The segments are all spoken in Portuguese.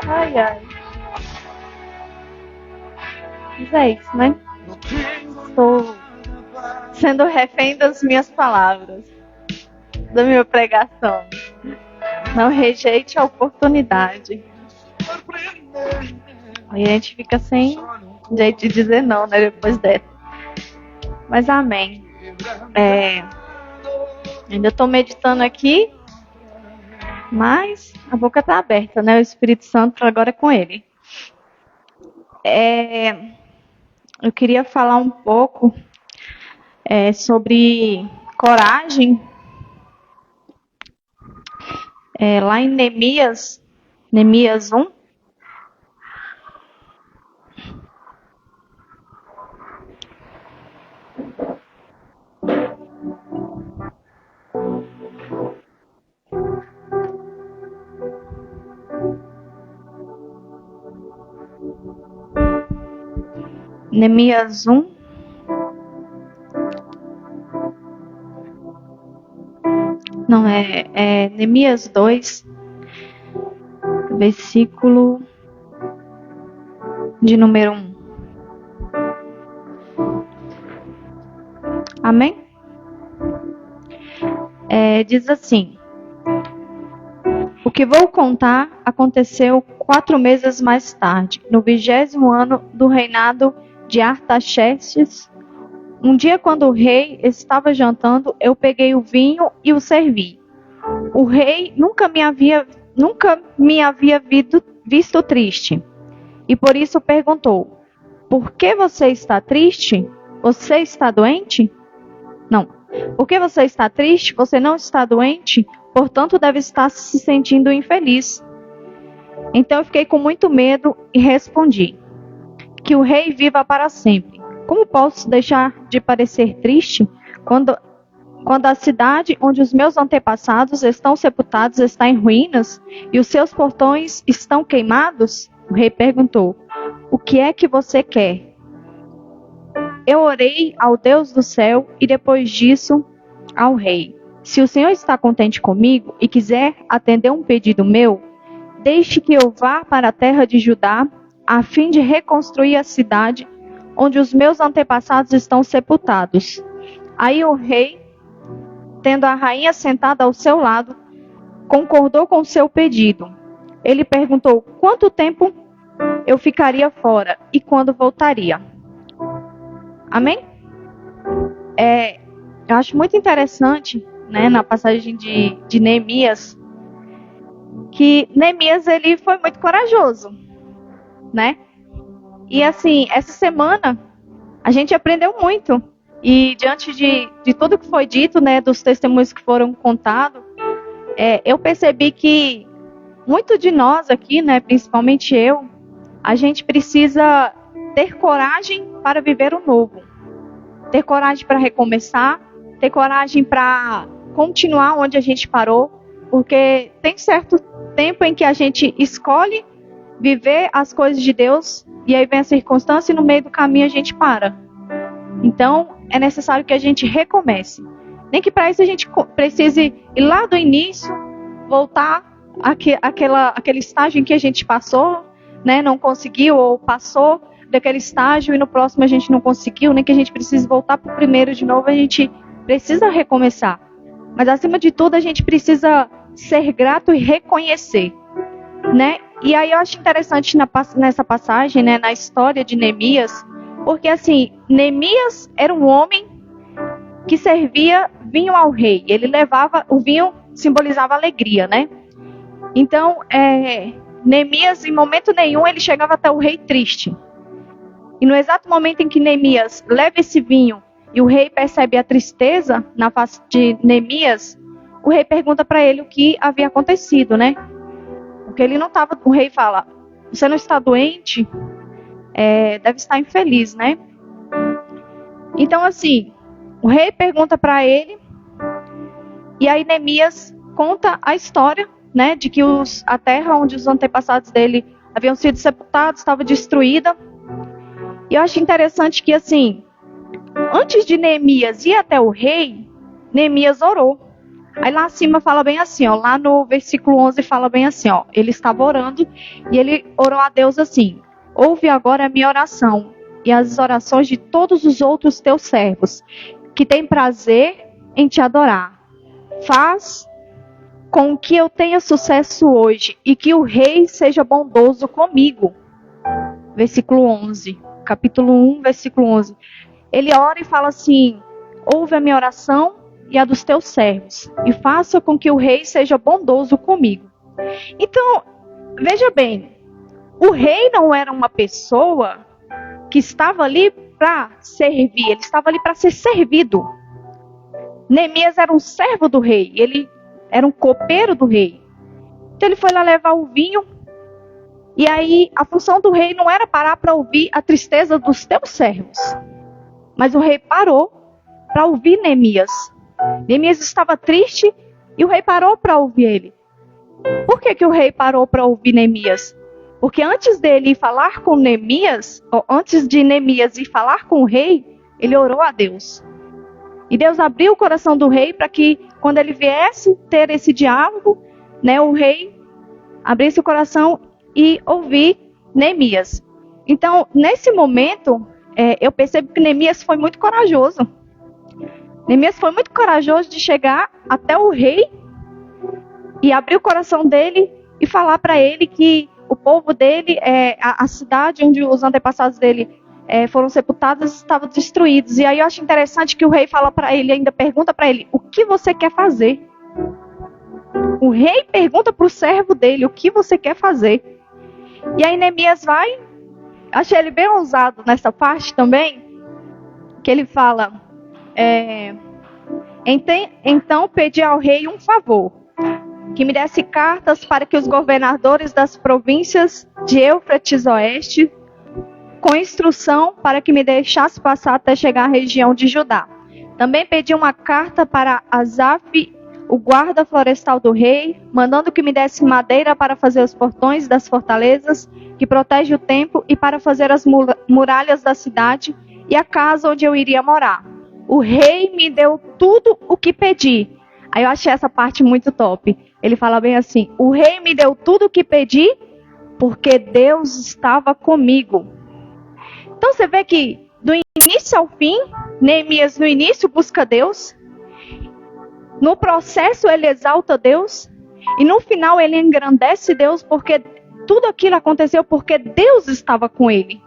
Ai, ai. Mas é isso, né? Estou sendo refém das minhas palavras, da minha pregação. Não rejeite a oportunidade. Aí a gente fica sem jeito de dizer não, né? Depois dessa. Mas amém. Ainda estou meditando aqui, mas a boca está aberta, né? O Espírito Santo agora é com ele. Eu queria falar um pouco sobre coragem. Lá em Neemias 1. Neemias 1. Não, é Neemias 2, versículo de número 1. Amém? Diz assim: o que vou contar aconteceu 4 meses mais tarde, no 20º ano do reinado de Artaxerxes. Um dia, quando o rei estava jantando, eu peguei o vinho e o servi. O rei nunca me havia visto triste, e por isso perguntou: por que você está triste? Você está doente? Não. Por que você está triste? Você não está doente? Portanto, deve estar se sentindo infeliz. Então eu fiquei com muito medo e respondi: que o rei viva para sempre. Como posso deixar de parecer triste quando a cidade onde os meus antepassados estão sepultados está em ruínas e os seus portões estão queimados? O rei perguntou: o que é que você quer? Eu orei ao Deus do céu e depois disso ao rei: se o Senhor está contente comigo e quiser atender um pedido meu, deixe que eu vá para a terra de Judá a fim de reconstruir a cidade onde os meus antepassados estão sepultados. Aí o rei, tendo a rainha sentada ao seu lado, concordou com seu pedido. Ele perguntou quanto tempo eu ficaria fora e quando voltaria. Amém? Eu acho muito interessante, né, na passagem de Neemias, que Neemias ele foi muito corajoso, né? E assim, essa semana a gente aprendeu muito. E diante de tudo que foi dito, né, dos testemunhos que foram contados, eu percebi que muito de nós aqui, né, principalmente eu, a gente precisa ter coragem para viver o novo. Ter coragem para recomeçar, ter coragem para continuar onde a gente parou, porque tem certo tempo em que a gente escolhe viver as coisas de Deus e aí vem a circunstância e no meio do caminho a gente para. Então, é necessário que a gente recomece. Nem que para isso a gente precise ir lá do início, voltar àquele estágio em que a gente passou, né, não conseguiu ou passou daquele estágio e no próximo a gente não conseguiu, nem que a gente precise voltar para o primeiro de novo, a gente precisa recomeçar. Mas acima de tudo a gente precisa ser grato e reconhecer, né? E aí eu acho interessante nessa passagem, né, na história de Neemias, porque assim, Neemias era um homem que servia vinho ao rei. Ele levava, o vinho simbolizava alegria, né? Então, Neemias, em momento nenhum, ele chegava até o rei triste. E no exato momento em que Neemias leva esse vinho e o rei percebe a tristeza na face de Neemias, o rei pergunta para ele o que havia acontecido, né? Porque ele não estava. O rei fala: você não está doente? Deve estar infeliz, né? Então, assim, o rei pergunta para ele, e aí Neemias conta a história, né, de que a terra onde os antepassados dele haviam sido sepultados estava destruída. E eu acho interessante que, assim, antes de Neemias ir até o rei, Neemias orou. Aí lá acima fala bem assim, ó, lá no versículo 11 fala bem assim, ó, ele estava orando e ele orou a Deus assim: ouve agora a minha oração e as orações de todos os outros teus servos, que têm prazer em te adorar. Faz com que eu tenha sucesso hoje e que o rei seja bondoso comigo. Versículo 11, capítulo 1, versículo 11. Ele ora e fala assim: ouve a minha oração e a dos teus servos, e faça com que o rei seja bondoso comigo. Então, veja bem, o rei não era uma pessoa que estava ali para servir, ele estava ali para ser servido. Neemias era um servo do rei, ele era um copeiro do rei. Então ele foi lá levar o vinho, e aí a função do rei não era parar para ouvir a tristeza dos teus servos, mas o rei parou para ouvir Neemias. Neemias estava triste e o rei parou para ouvir ele. Por que o rei parou para ouvir Neemias? Porque antes dele ir falar com Neemias, ou antes de Neemias ir falar com o rei, ele orou a Deus. E Deus abriu o coração do rei para que, quando ele viesse ter esse diálogo, né, o rei abrisse o coração e ouvir Neemias. Então, nesse momento, eu percebo que Neemias foi muito corajoso. Neemias foi muito corajoso de chegar até o rei e abrir o coração dele e falar para ele que o povo dele, a cidade onde os antepassados dele foram sepultados, estavam destruídos. E aí eu acho interessante que o rei fala para ele, ainda pergunta para ele: o que você quer fazer? O rei pergunta para o servo dele: o que você quer fazer? E aí Neemias vai, achei ele bem ousado nessa parte também, que ele fala: então pedi ao rei um favor, que me desse cartas para que os governadores das províncias de Éufrates Oeste, com instrução para que me deixasse passar até chegar à região de Judá. Também pedi uma carta para Asaf, o guarda florestal do rei, mandando que me desse madeira para fazer os portões das fortalezas que protege o templo e para fazer as muralhas da cidade e a casa onde eu iria morar. O rei me deu tudo o que pedi. Aí eu achei essa parte muito top. Ele fala bem assim: o rei me deu tudo o que pedi, porque Deus estava comigo. Então você vê que do início ao fim, Neemias no início busca Deus, no processo ele exalta Deus, e no final ele engrandece Deus, porque tudo aquilo aconteceu porque Deus estava com ele.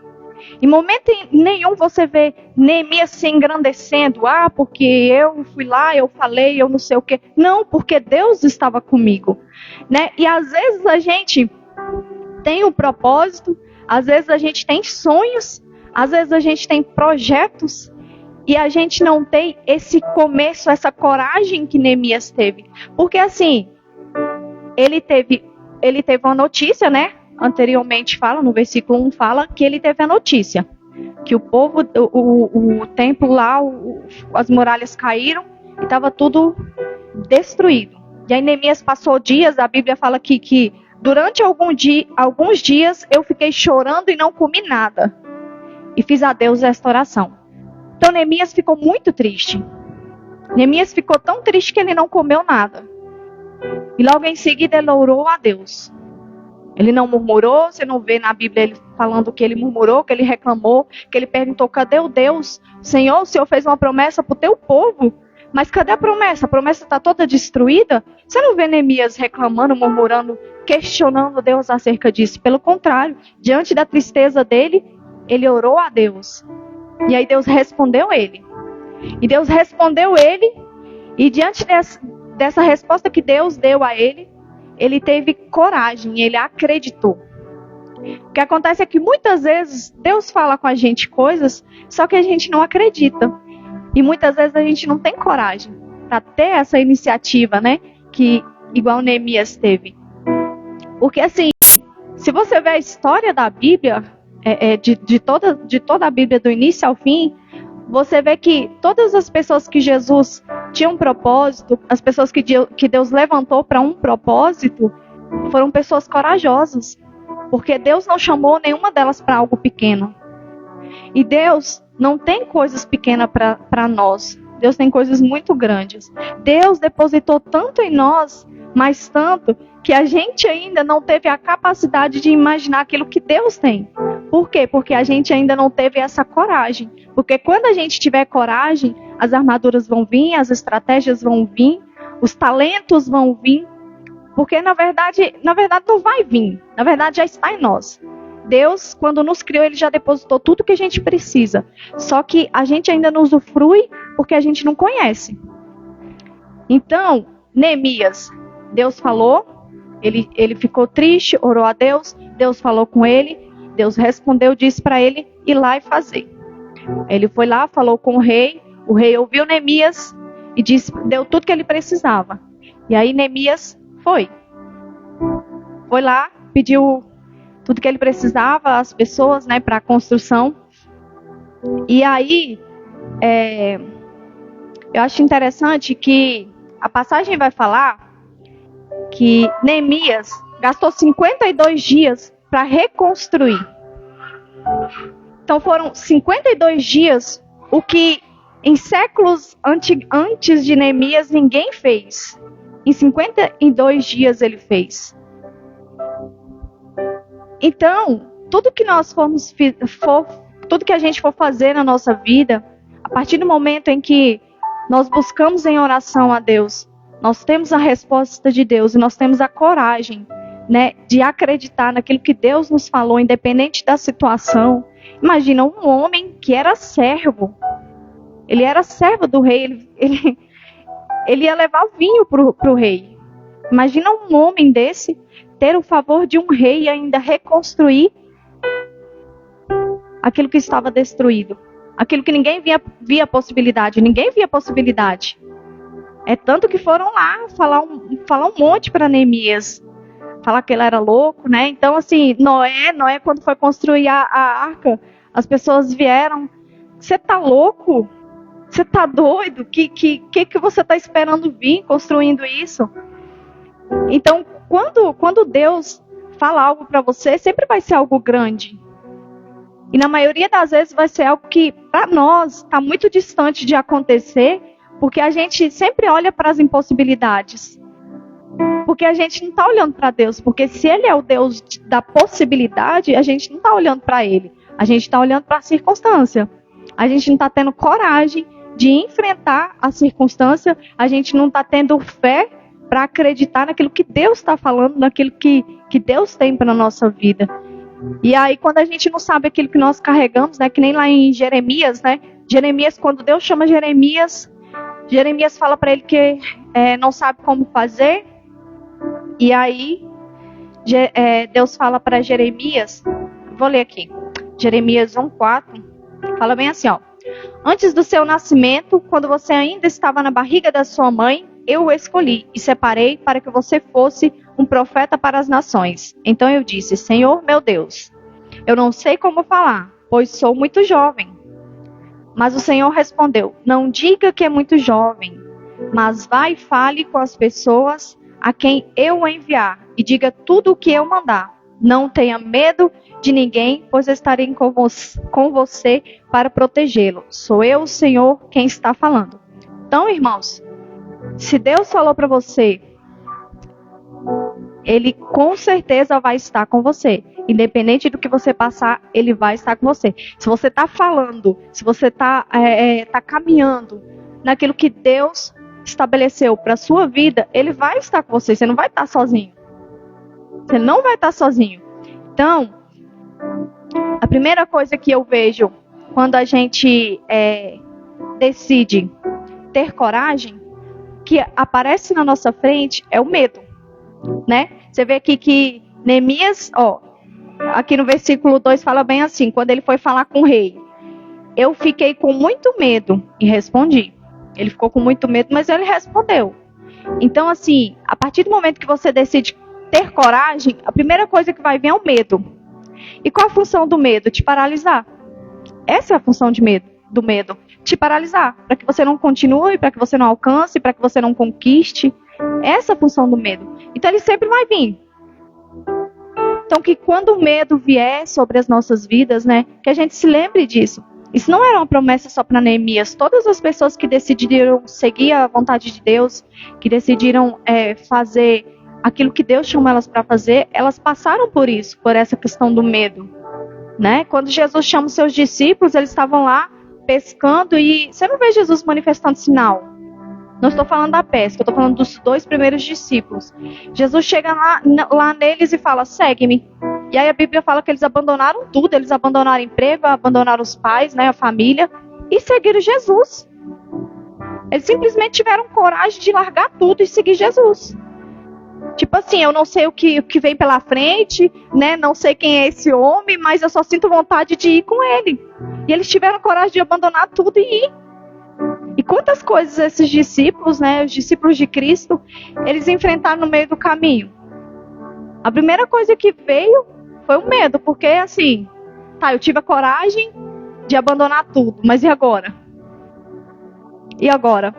Em momento nenhum você vê Neemias se engrandecendo: porque eu fui lá, eu falei, eu não sei o quê. Não, porque Deus estava comigo, né? E às vezes a gente tem um propósito, às vezes a gente tem sonhos, às vezes a gente tem projetos, e a gente não tem esse começo, essa coragem que Neemias teve. Porque assim, ele teve uma notícia, né? Anteriormente fala, no versículo 1 fala que ele teve a notícia que o povo, o templo lá, as muralhas caíram e estava tudo destruído. E aí Neemias passou dias, a Bíblia fala que durante alguns dias eu fiquei chorando e não comi nada, e fiz a Deus esta oração. Então Neemias ficou muito triste. Neemias ficou tão triste que ele não comeu nada. E logo em seguida ele orou a Deus. Ele não murmurou, você não vê na Bíblia ele falando que ele murmurou, que ele reclamou, que ele perguntou: cadê o Deus? Senhor, o Senhor fez uma promessa para o teu povo, mas cadê a promessa? A promessa está toda destruída? Você não vê Neemias reclamando, murmurando, questionando Deus acerca disso. Pelo contrário, diante da tristeza dele, ele orou a Deus. E aí Deus respondeu ele. E Deus respondeu ele, e diante dessa resposta que Deus deu a ele, ele teve coragem, ele acreditou. O que acontece é que muitas vezes Deus fala com a gente coisas, só que a gente não acredita. E muitas vezes a gente não tem coragem para ter essa iniciativa, né? Que igual Neemias teve. Porque assim, se você ver a história da Bíblia, de toda a Bíblia do início ao fim, você vê que todas as pessoas que Jesus tinha um propósito, as pessoas que Deus levantou para um propósito, foram pessoas corajosas, porque Deus não chamou nenhuma delas para algo pequeno. E Deus não tem coisas pequenas para nós. Deus tem coisas muito grandes. Deus depositou tanto em nós, mas tanto, que a gente ainda não teve a capacidade de imaginar aquilo que Deus tem. Por quê? Porque a gente ainda não teve essa coragem. Porque quando a gente tiver coragem, as armaduras vão vir, as estratégias vão vir, os talentos vão vir. Porque na verdade não vai vir. Na verdade já está em nós. Deus, quando nos criou, Ele já depositou tudo que a gente precisa. Só que a gente ainda não usufrui porque a gente não conhece. Então, Neemias, Deus falou, ele ficou triste, orou a Deus, Deus falou com ele, Deus respondeu, disse para ele ir lá e fazer. Ele foi lá, falou com o rei ouviu Neemias e disse, deu tudo que ele precisava. E aí Neemias foi lá, pediu tudo que ele precisava, as pessoas, né, para a construção. E aí, eu acho interessante que a passagem vai falar que Neemias gastou 52 dias para reconstruir. Então foram 52 dias, o que em séculos antes de Neemias ninguém fez. Em 52 dias ele fez. Então, tudo que a gente for fazer na nossa vida, a partir do momento em que nós buscamos em oração a Deus, nós temos a resposta de Deus e nós temos a coragem, né, de acreditar naquilo que Deus nos falou, independente da situação. Imagina um homem que era servo. Ele era servo do rei. Ele ia levar vinho para o rei. Imagina um homem desse ter o favor de um rei e ainda reconstruir aquilo que estava destruído. Aquilo que ninguém via possibilidade. Ninguém via possibilidade. É tanto que foram lá falar um monte para Neemias. Falar que ele era louco, né? Então, assim, Noé, quando foi construir a arca, as pessoas vieram. Você tá louco? Você tá doido? Que você tá esperando vir construindo isso? Então, quando Deus fala algo para você, sempre vai ser algo grande. E na maioria das vezes vai ser algo que, para nós, está muito distante de acontecer, porque a gente sempre olha para as impossibilidades. Porque a gente não está olhando para Deus. Porque se Ele é o Deus da possibilidade, a gente não está olhando para Ele. A gente está olhando para a circunstância. A gente não está tendo coragem de enfrentar a circunstância. A gente não está tendo fé para acreditar naquilo que Deus está falando, naquilo que Deus tem para a nossa vida. E aí, quando a gente não sabe aquilo que nós carregamos, né, que nem lá em Jeremias, né? Jeremias, quando Deus chama Jeremias fala para ele que não sabe como fazer. E aí, Deus fala para Jeremias, vou ler aqui, Jeremias 1:4, fala bem assim, ó. Antes do seu nascimento, quando você ainda estava na barriga da sua mãe, eu o escolhi e separei para que você fosse um profeta para as nações. Então eu disse, Senhor meu Deus, eu não sei como falar, pois sou muito jovem. Mas o Senhor respondeu, não diga que é muito jovem, mas vá e fale com as pessoas a quem eu enviar e diga tudo o que eu mandar. Não tenha medo de ninguém, pois estarei com você para protegê-lo. Sou eu, o Senhor, quem está falando. Então, irmãos, se Deus falou para você, Ele com certeza vai estar com você. Independente do que você passar, Ele vai estar com você. Se você está falando, se você está caminhando naquilo que Deus estabeleceu para a sua vida, Ele vai estar com você. Você não vai estar sozinho. Você não vai estar sozinho. Então, a primeira coisa que eu vejo quando a gente decide ter coragem, que aparece na nossa frente, é o medo, né? Você vê aqui que Neemias, aqui no versículo 2 fala bem assim, quando ele foi falar com o rei, eu fiquei com muito medo e respondi. Ele ficou com muito medo, mas ele respondeu. Então, assim, a partir do momento que você decide ter coragem, a primeira coisa que vai vir é o medo. E qual a função do medo? Te paralisar. Essa é a função do medo. Te paralisar. Para que você não continue, para que você não alcance, para que você não conquiste. Essa é a função do medo. Então, ele sempre vai vir. Então, que quando o medo vier sobre as nossas vidas, né, que a gente se lembre disso. Isso não era uma promessa só para Neemias. Todas as pessoas que decidiram seguir a vontade de Deus, que decidiram fazer aquilo que Deus chamou elas para fazer, elas passaram por isso, por essa questão do medo, né? Quando Jesus chama os seus discípulos, eles estavam lá pescando e você não vê Jesus manifestando sinal. Não estou falando da pesca, eu estou falando dos 2 primeiros discípulos. Jesus chega lá neles e fala, segue-me. E aí a Bíblia fala que eles abandonaram tudo, eles abandonaram emprego, abandonaram os pais, né, a família, e seguiram Jesus. Eles simplesmente tiveram coragem de largar tudo e seguir Jesus. Tipo assim, eu não sei o que vem pela frente, né, não sei quem é esse homem, mas eu só sinto vontade de ir com ele. E eles tiveram coragem de abandonar tudo e ir. E quantas coisas esses discípulos, né, os discípulos de Cristo, eles enfrentaram no meio do caminho? A primeira coisa que veio foi o medo, porque assim, eu tive a coragem de abandonar tudo, mas e agora? E agora?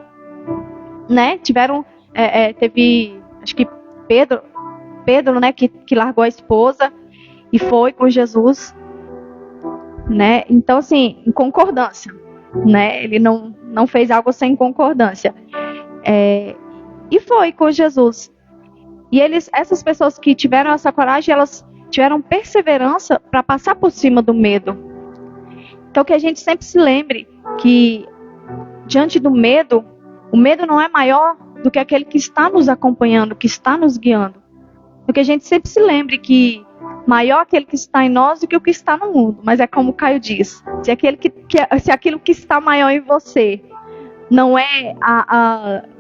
Né? Teve, acho que Pedro, né, que largou a esposa e foi com Jesus, né? Então assim, em concordância, né? Ele não fez algo sem concordância. E foi com Jesus. E essas pessoas que tiveram essa coragem, elas tiveram perseverança para passar por cima do medo. Então que a gente sempre se lembre que diante do medo, o medo não é maior do que aquele que está nos acompanhando, que está nos guiando. Então que a gente sempre se lembre que maior aquele que está em nós do que o que está no mundo. Mas é como o Caio diz, se aquilo que está maior em você não é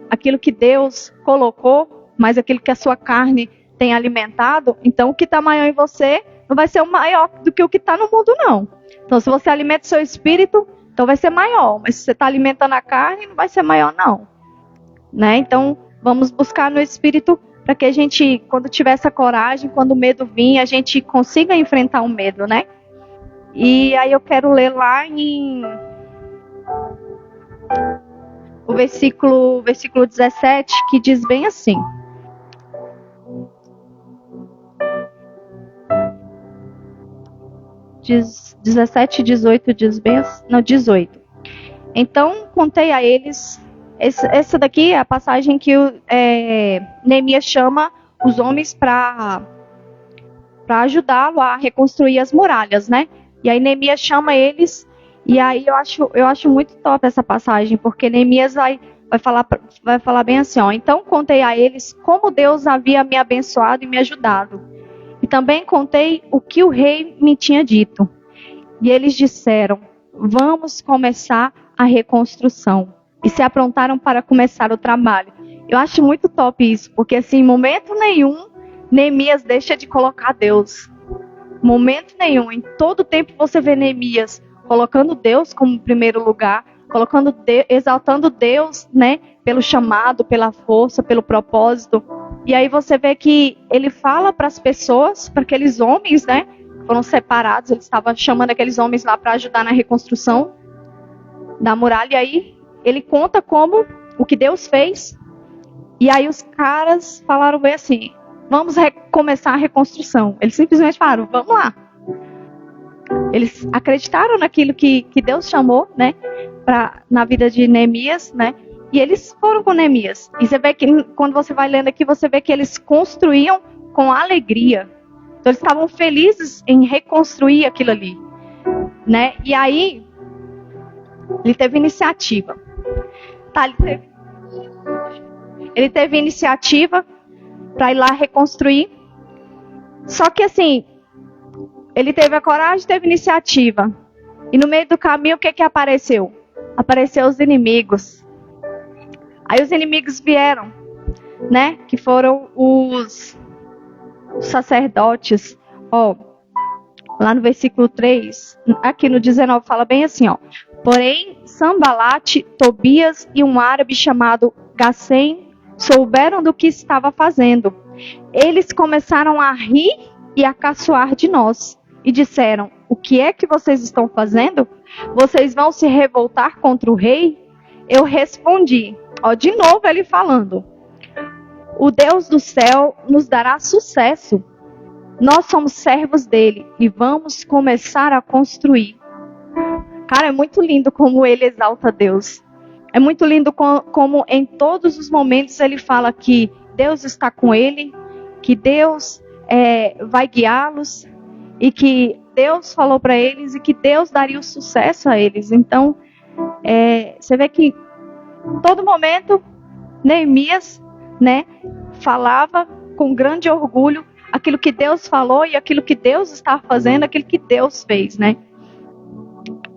aquilo que Deus colocou, mas aquilo que a sua carne tem alimentado, então o que está maior em você não vai ser o maior do que o que está no mundo, não. Então se você alimenta o seu espírito, então vai ser maior, mas se você está alimentando a carne, não vai ser maior, não. Né? Então vamos buscar no espírito para que a gente, quando tiver essa coragem, quando o medo vir, a gente consiga enfrentar o medo, né? E aí eu quero ler lá em o versículo 17, que diz bem assim. Diz 17, 18, diz bem assim, não, 18. Então contei a eles, essa daqui é a passagem que Neemias chama os homens para ajudá-lo a reconstruir as muralhas, né? E aí Neemias chama eles, e aí eu acho muito top essa passagem, porque Neemias vai falar bem assim, ó. Então contei a eles como Deus havia me abençoado e me ajudado. E também contei o que o rei me tinha dito. E eles disseram, vamos começar a reconstrução. E se aprontaram para começar o trabalho. Eu acho muito top isso, porque assim, em momento nenhum, Neemias deixa de colocar Deus. Momento nenhum. Em todo tempo você vê Neemias colocando Deus como primeiro lugar, exaltando Deus, né, pelo chamado, pela força, pelo propósito. E aí você vê que ele fala para as pessoas, para aqueles homens, né, foram separados, ele estava chamando aqueles homens lá para ajudar na reconstrução da muralha, e aí ele conta como o que Deus fez, e aí os caras falaram bem assim, vamos começar a reconstrução. Eles simplesmente falaram, vamos lá. Eles acreditaram naquilo que Deus chamou, né, na vida de Neemias, né, e eles foram com Neemias. E você vê que, quando você vai lendo aqui, você vê que eles construíam com alegria. Então eles estavam felizes em reconstruir aquilo ali, né? E aí, ele teve iniciativa. Ele teve iniciativa para ir lá reconstruir. Só que assim, ele teve a coragem, teve iniciativa. E no meio do caminho, o que apareceu? Apareceu os inimigos. Aí os inimigos vieram, né? Que foram os sacerdotes. Ó, lá no versículo 3, aqui no 19, fala bem assim, ó. Porém, Sambalate, Tobias e um árabe chamado Gassem souberam do que estava fazendo. Eles começaram a rir e a caçoar de nós. E disseram, o que é que vocês estão fazendo? Vocês vão se revoltar contra o rei? Eu respondi, ó, de novo ele falando, o Deus do céu nos dará sucesso. Nós somos servos dele e vamos começar a construir. Cara, é muito lindo como ele exalta Deus. É muito lindo como em todos os momentos ele fala que Deus está com ele, que Deus vai guiá-los e que Deus falou para eles e que Deus daria o sucesso a eles. Então, você vê que todo momento Neemias, né, falava com grande orgulho aquilo que Deus falou e aquilo que Deus está fazendo, aquilo que Deus fez, né?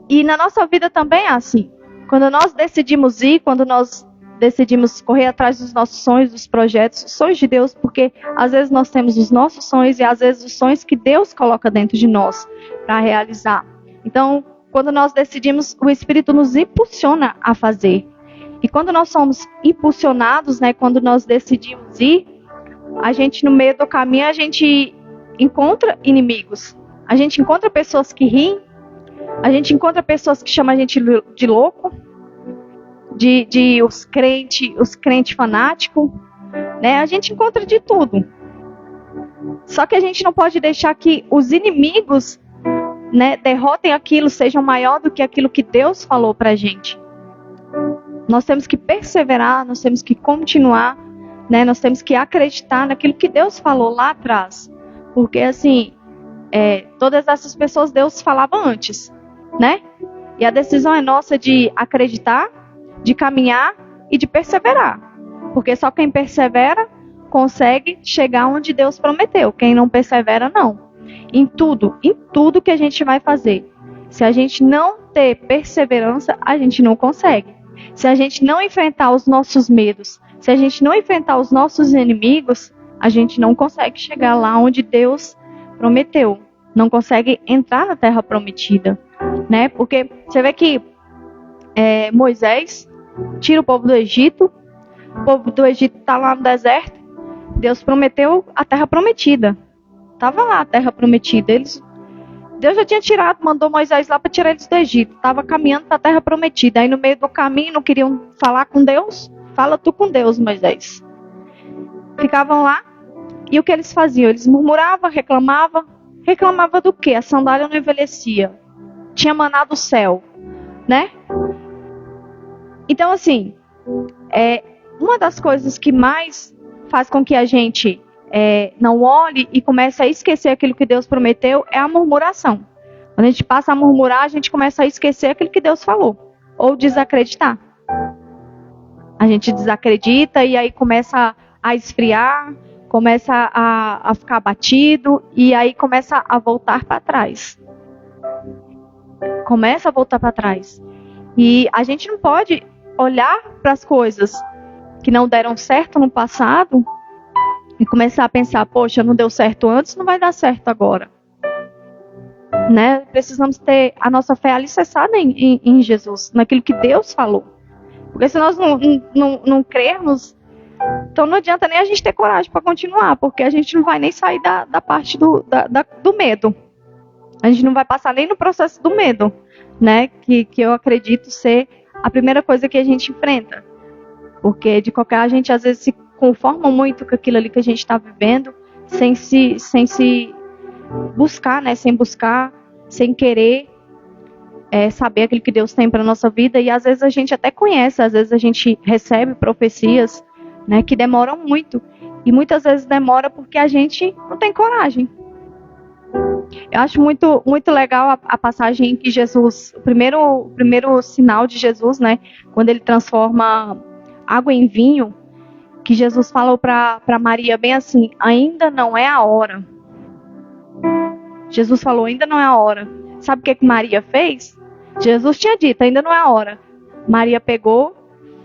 E na nossa vida também é assim. Quando nós decidimos ir, quando nós decidimos correr atrás dos nossos sonhos, dos projetos, os sonhos de Deus, porque às vezes nós temos os nossos sonhos e às vezes os sonhos que Deus coloca dentro de nós para realizar. Então, quando nós decidimos, o Espírito nos impulsiona a fazer. E quando nós somos impulsionados, né, quando nós decidimos ir, a gente no meio do caminho, a gente encontra inimigos. A gente encontra pessoas que riem, a gente encontra pessoas que chamam a gente de louco, de os crentes fanáticos, né? A gente encontra de tudo. Só que a gente não pode deixar que os inimigos, né, derrotem aquilo, sejam maior do que aquilo que Deus falou pra gente. Nós temos que perseverar, nós temos que continuar, né? Nós temos que acreditar naquilo que Deus falou lá atrás. Porque assim, todas essas pessoas Deus falava antes, né? E a decisão é nossa de acreditar, de caminhar e de perseverar. Porque só quem persevera consegue chegar onde Deus prometeu. Quem não persevera, não. Em tudo que a gente vai fazer. Se a gente não ter perseverança, a gente não consegue. Se a gente não enfrentar os nossos medos, se a gente não enfrentar os nossos inimigos, a gente não consegue chegar lá onde Deus prometeu. Não consegue entrar na terra prometida, né? Porque você vê que Moisés tira o povo do Egito, o povo do Egito está lá no deserto, Deus prometeu a terra prometida. Estava lá a terra prometida. Deus já tinha tirado, mandou Moisés lá para tirar eles do Egito. Estava caminhando para a terra prometida. Aí no meio do caminho não queriam falar com Deus. Fala tu com Deus, Moisés. Ficavam lá. E o que eles faziam? Eles murmuravam, reclamavam. Reclamava do quê? A sandália não envelhecia. Tinha maná do céu, né? Então, assim, uma das coisas que mais faz com que a gente não olhe e comece a esquecer aquilo que Deus prometeu é a murmuração. Quando a gente passa a murmurar, a gente começa a esquecer aquilo que Deus falou. Ou desacreditar. A gente desacredita e aí começa a esfriar, começa a ficar abatido e aí começa a voltar para trás. Começa a voltar para trás. E a gente não pode olhar para as coisas que não deram certo no passado e começar a pensar, poxa, não deu certo antes, não vai dar certo agora. Né? Precisamos ter a nossa fé alicerçada em Jesus, naquilo que Deus falou. Porque se nós não crermos, então não adianta nem a gente ter coragem para continuar, porque a gente não vai nem sair da parte do medo. A gente não vai passar nem no processo do medo, né? Que eu acredito ser a primeira coisa que a gente enfrenta. Porque a gente às vezes se conforma muito com aquilo ali que a gente está vivendo, sem se buscar, né? Sem buscar, sem querer saber aquilo que Deus tem para a nossa vida. E às vezes a gente até conhece, às vezes a gente recebe profecias, né, que demoram muito. E muitas vezes demora porque a gente não tem coragem. Eu acho muito, muito legal a passagem em que Jesus, o primeiro sinal de Jesus, né, quando ele transforma água em vinho, que Jesus falou para Maria bem assim, ainda não é a hora. Jesus falou, ainda não é a hora. Sabe o que Maria fez? Jesus tinha dito, ainda não é a hora. Maria pegou,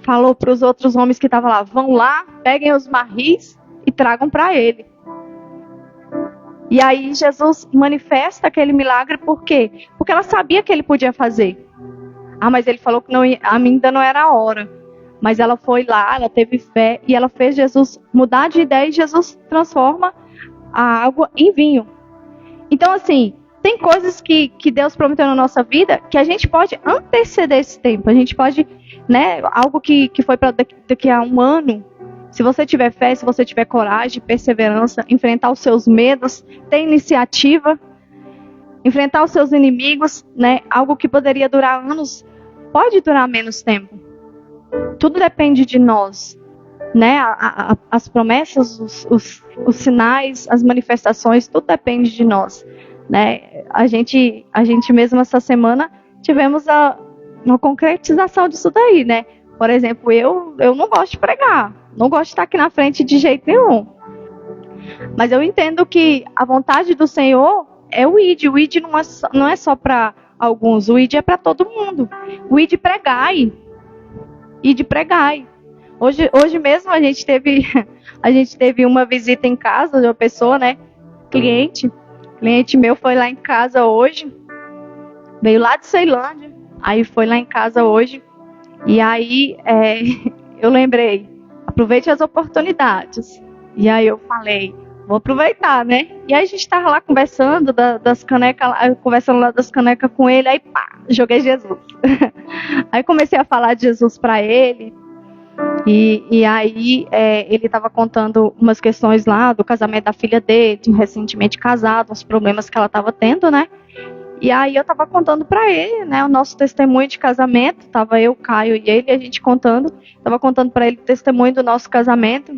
falou para os outros homens que estavam lá, vão lá, peguem os barris e tragam para ele. E aí Jesus manifesta aquele milagre, por quê? Porque ela sabia que ele podia fazer. Ah, mas ele falou que ainda não era a hora. Mas ela foi lá, ela teve fé e ela fez Jesus mudar de ideia e Jesus transforma a água em vinho. Então, assim, tem coisas que Deus prometeu na nossa vida que a gente pode anteceder esse tempo. A gente pode, né, algo que foi para daqui a um ano. Se você tiver fé, se você tiver coragem, perseverança, enfrentar os seus medos, ter iniciativa, Enfrentar os seus inimigos, né? Algo que poderia durar anos, pode durar menos tempo. Tudo depende de nós, né? As promessas, os sinais, as manifestações, tudo depende de nós, né? A gente mesmo essa semana tivemos uma concretização disso daí, né? Por exemplo, eu não gosto de pregar, não gosto de estar aqui na frente de jeito nenhum. Mas eu entendo que a vontade do Senhor é o ID. O ID não é só para alguns, o ID é para todo mundo. O ID pregai. ID pregai. Hoje mesmo a gente teve uma visita em casa de uma pessoa, né? Cliente meu foi lá em casa hoje. Veio lá de Ceilândia. Aí foi lá em casa hoje. E aí eu lembrei, aproveite as oportunidades. E aí eu falei, vou aproveitar, né? E aí a gente tava lá conversando das canecas, conversando lá das canecas com ele, aí pá, joguei Jesus. Aí comecei a falar de Jesus para ele. E aí ele estava contando umas questões lá do casamento da filha dele, recentemente casado, uns problemas que ela estava tendo, né? E aí eu estava contando para ele, né, o nosso testemunho de casamento. Tava eu, Caio e ele, a gente contando. Tava contando para ele o testemunho do nosso casamento.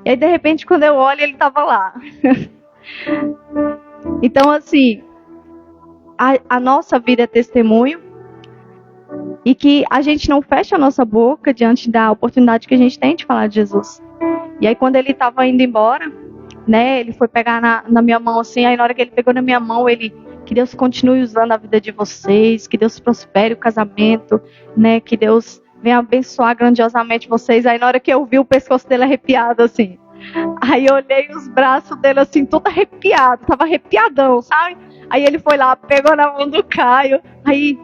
E aí de repente quando eu olho ele estava lá. Então assim, a nossa vida é testemunho. E que a gente não feche a nossa boca diante da oportunidade que a gente tem de falar de Jesus. E aí quando ele estava indo embora, né, ele foi pegar na minha mão assim, aí na hora que ele pegou na minha mão, ele, que Deus continue usando a vida de vocês, que Deus prospere o casamento, né, que Deus venha abençoar grandiosamente vocês. Aí na hora que eu vi o pescoço dele arrepiado assim, aí eu olhei os braços dele assim, todo arrepiado, tava arrepiadão, sabe? Aí ele foi lá, pegou na mão do Caio, aí...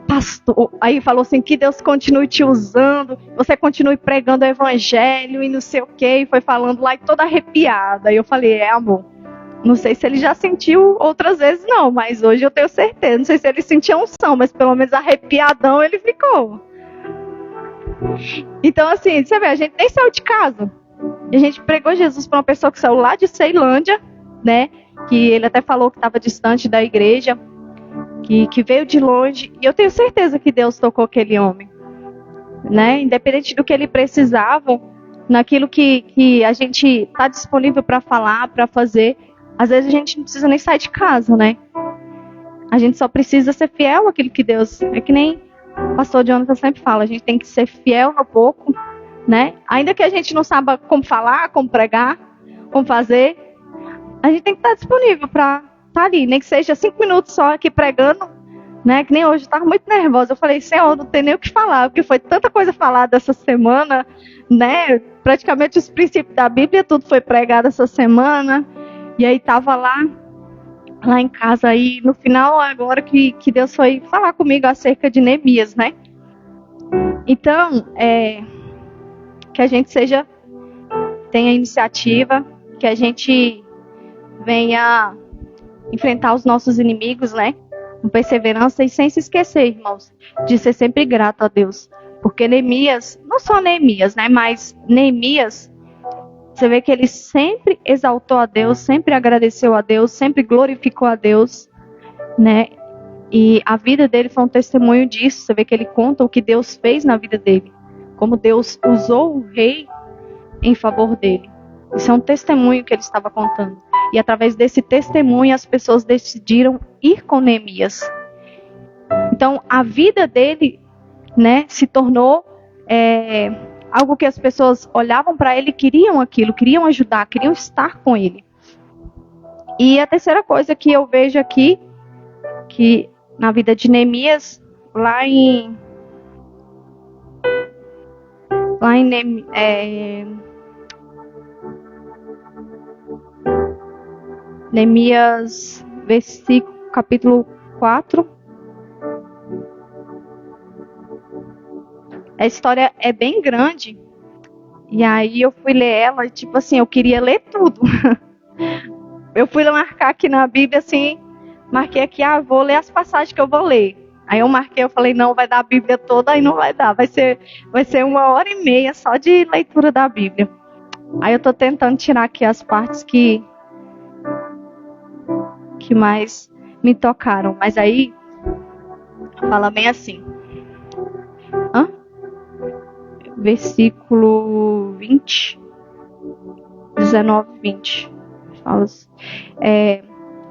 pastor, aí falou assim, que Deus continue te usando, você continue pregando o evangelho e não sei o que, e foi falando lá e toda arrepiada. Aí eu falei, amor, não sei se ele já sentiu outras vezes não, mas hoje eu tenho certeza, não sei se ele sentia unção, mas pelo menos arrepiadão ele ficou. Então assim, você vê, a gente nem saiu de casa, a gente pregou Jesus para uma pessoa que saiu lá de Ceilândia, né, que ele até falou que estava distante da igreja, que veio de longe, e eu tenho certeza que Deus tocou aquele homem, né? Independente do que ele precisava, naquilo que a gente está disponível para falar, para fazer, às vezes a gente não precisa nem sair de casa, né? A gente só precisa ser fiel àquilo que Deus... É que nem o pastor Jonathan sempre fala, a gente tem que ser fiel no pouco, né? Ainda que a gente não saiba como falar, como pregar, como fazer, a gente tem que estar disponível para... tá ali, nem que seja 5 minutos só aqui pregando, né? Que nem hoje, eu estava muito nervosa. Eu falei, Senhor, não tem nem o que falar, porque foi tanta coisa falada essa semana, né? Praticamente os princípios da Bíblia, tudo foi pregado essa semana. E aí tava lá em casa, aí no final, agora que Deus foi falar comigo acerca de Neemias, né? Então, que a gente tenha iniciativa, que a gente venha enfrentar os nossos inimigos, né? Com perseverança e sem se esquecer, irmãos, de ser sempre grato a Deus. Porque Neemias, não só Neemias, né? Mas Neemias, você vê que ele sempre exaltou a Deus, sempre agradeceu a Deus, sempre glorificou a Deus, né? E a vida dele foi um testemunho disso. Você vê que ele conta o que Deus fez na vida dele. Como Deus usou o rei em favor dele. Isso é um testemunho que ele estava contando. E através desse testemunho as pessoas decidiram ir com Neemias. Então a vida dele, né, se tornou algo que as pessoas olhavam para ele e queriam aquilo, queriam ajudar, queriam estar com ele. E a terceira coisa que eu vejo aqui, que na vida de Neemias, lá em Neemias, capítulo 4. A história é bem grande. E aí eu fui ler ela e tipo assim, eu queria ler tudo. Eu fui marcar aqui na Bíblia assim, marquei aqui, vou ler as passagens que eu vou ler. Aí eu marquei, eu falei, não, vai dar a Bíblia toda, aí não vai dar. Vai ser 1h30 só de leitura da Bíblia. Aí eu tô tentando tirar aqui as partes que mais me tocaram. Mas aí, fala bem assim. Versículo 20, 19, 20. Fala assim,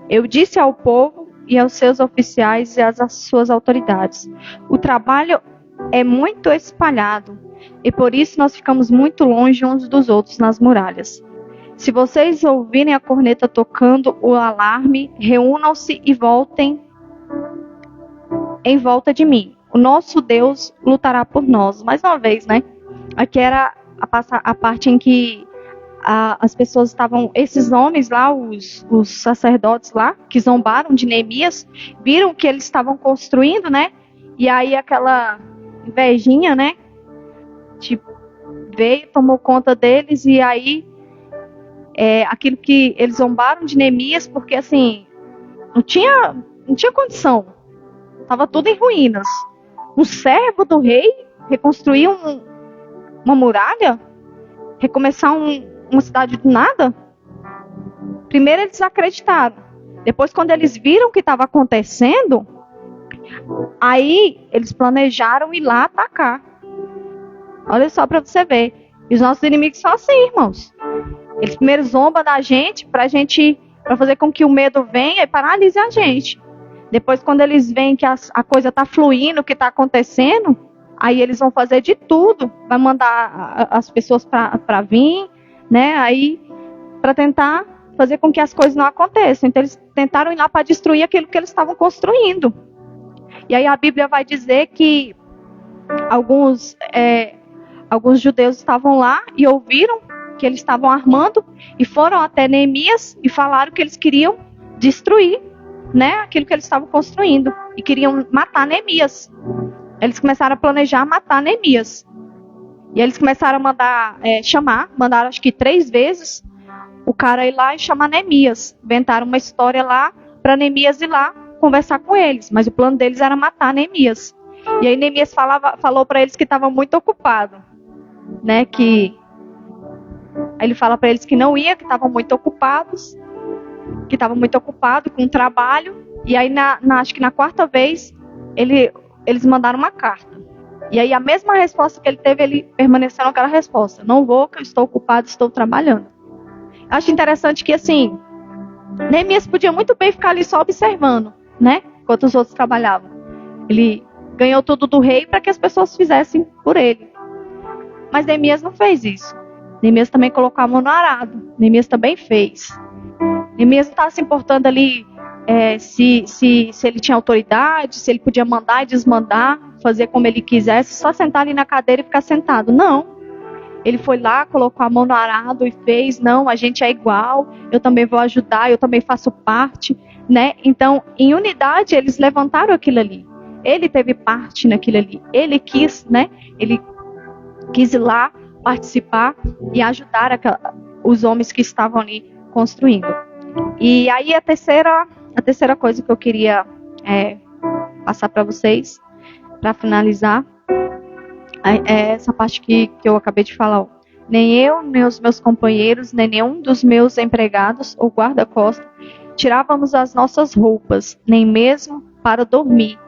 eu disse ao povo e aos seus oficiais e às suas autoridades: o trabalho é muito espalhado e por isso nós ficamos muito longe uns dos outros nas muralhas. Se vocês ouvirem a corneta tocando o alarme, reúnam-se e voltem em volta de mim. O nosso Deus lutará por nós. Mais uma vez, né? Aqui era a parte em que as pessoas estavam, esses homens lá, os sacerdotes lá, que zombaram de Neemias, viram que eles estavam construindo, né? E aí aquela invejinha, né? Tipo, veio, tomou conta deles, e aí aquilo que eles zombaram de Neemias, porque assim, não tinha condição. Estava tudo em ruínas. Um servo do rei reconstruir uma muralha? Recomeçar uma cidade do nada? Primeiro eles acreditaram. Depois, quando eles viram o que estava acontecendo, aí eles planejaram ir lá atacar. Olha só para você ver. E os nossos inimigos são assim, irmãos. Eles primeiro zombam da gente para fazer com que o medo venha e paralise a gente. Depois, quando eles veem que a coisa está fluindo, o que está acontecendo, aí eles vão fazer de tudo. Vai mandar as pessoas para vir, né? Aí, para tentar fazer com que as coisas não aconteçam. Então, eles tentaram ir lá para destruir aquilo que eles estavam construindo. E aí a Bíblia vai dizer que alguns judeus estavam lá e ouviram que eles estavam armando e foram até Neemias e falaram que eles queriam destruir, né, aquilo que eles estavam construindo e queriam matar Neemias. Eles começaram a planejar matar Neemias. E eles começaram a mandaram acho que 3 vezes o cara ir lá e chamar Neemias. Inventaram uma história lá para Neemias ir lá conversar com eles, mas o plano deles era matar Neemias. E aí Neemias falou para eles que estava muito ocupado, né, aí ele fala para eles que não ia, que estavam muito ocupados, com o trabalho. E aí acho que na 4ª vez eles mandaram uma carta. E aí a mesma resposta que ele teve, ele permaneceu naquela resposta: não vou, que eu estou ocupado, estou trabalhando. Eu acho interessante que assim, Neemias podia muito bem ficar ali só observando, né, enquanto os outros trabalhavam. Ele ganhou tudo do rei para que as pessoas fizessem por ele. Mas Neemias não fez isso. Neemias também colocou a mão no arado. Neemias também fez. Neemias não estava se importando ali se ele tinha autoridade, se ele podia mandar e desmandar, fazer como ele quisesse, só sentar ali na cadeira e ficar sentado. Não. Ele foi lá, colocou a mão no arado e fez: não, a gente é igual, eu também vou ajudar, eu também faço parte, né? Então, em unidade, eles levantaram aquilo ali. Ele teve parte naquilo ali. Ele quis, né? Ele quis ir lá participar e ajudar os homens que estavam ali construindo. E aí a terceira coisa que eu queria passar para vocês, para finalizar, é essa parte que eu acabei de falar. Ó. Nem eu, nem os meus companheiros, nem nenhum dos meus empregados ou guarda-costas tirávamos as nossas roupas, nem mesmo para dormir.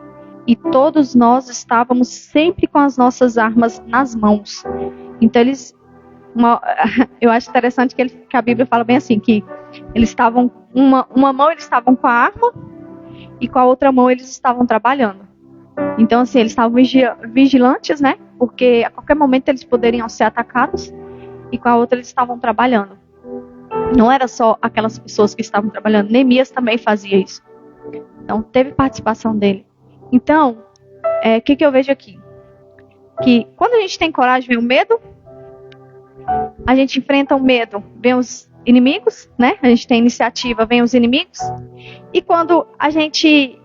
E todos nós estávamos sempre com as nossas armas nas mãos. Então eu acho interessante que a Bíblia fala bem assim, que eles estavam, uma mão eles estavam com a arma e com a outra mão eles estavam trabalhando. Então assim, eles estavam vigilantes, né? Porque a qualquer momento eles poderiam ser atacados, e com a outra eles estavam trabalhando. Não era só aquelas pessoas que estavam trabalhando, Neemias também fazia isso. Então teve participação dele. Então, o que eu vejo aqui? Que quando a gente tem coragem, vem o medo. A gente enfrenta o medo, vem os inimigos, né? A gente tem iniciativa, vem os inimigos. E quando a gente,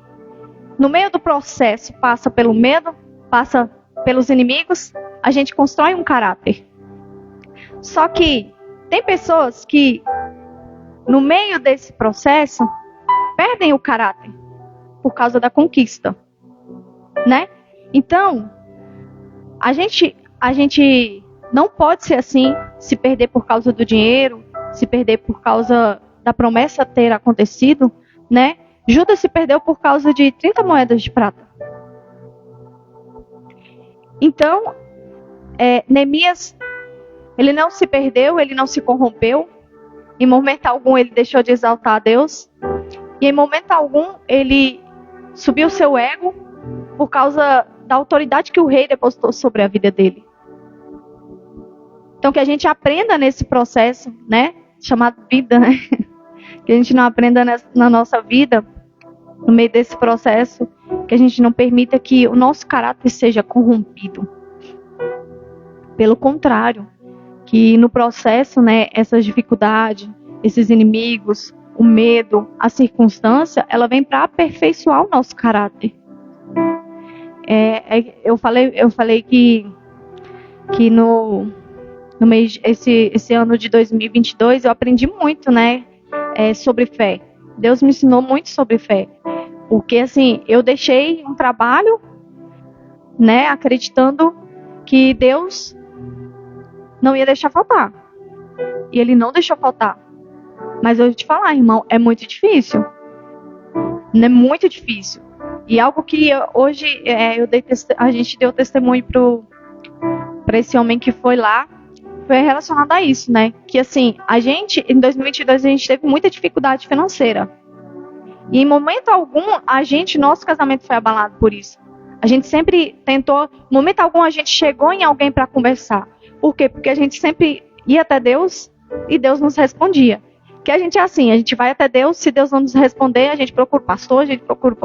no meio do processo, passa pelo medo, passa pelos inimigos, a gente constrói um caráter. Só que tem pessoas que, no meio desse processo, perdem o caráter por causa da conquista, né? Então, a gente não pode ser assim, se perder por causa do dinheiro, se perder por causa da promessa ter acontecido, né? Judas se perdeu por causa de 30 moedas de prata. Então, Neemias, ele não se perdeu, ele não se corrompeu. Em momento algum ele deixou de exaltar a Deus. E em momento algum ele subiu seu ego por causa da autoridade que o rei depositou sobre a vida dele. Então que a gente aprenda nesse processo, né, chamado vida, né? Que a gente não aprenda na nossa vida, no meio desse processo, que a gente não permita que o nosso caráter seja corrompido. Pelo contrário, que no processo, né, essas dificuldades, esses inimigos, o medo, a circunstância, ela vem para aperfeiçoar o nosso caráter. Eu falei que no mês, esse ano de 2022 eu aprendi muito, né, sobre fé. Deus me ensinou muito sobre fé. Porque, assim, eu deixei um trabalho, né, acreditando que Deus não ia deixar faltar. E Ele não deixou faltar. Mas eu vou te falar, irmão, é muito difícil. É muito difícil. E algo que hoje a gente deu testemunho para esse homem que foi lá, foi relacionado a isso, né? Que, assim, a gente, em 2022, a gente teve muita dificuldade financeira. E em momento algum, nosso casamento foi abalado por isso. A gente sempre tentou, em momento algum, a gente chegou em alguém para conversar. Por quê? Porque a gente sempre ia até Deus e Deus nos respondia. Que a gente é assim, a gente vai até Deus, se Deus não nos responder, a gente procura o pastor, a gente procura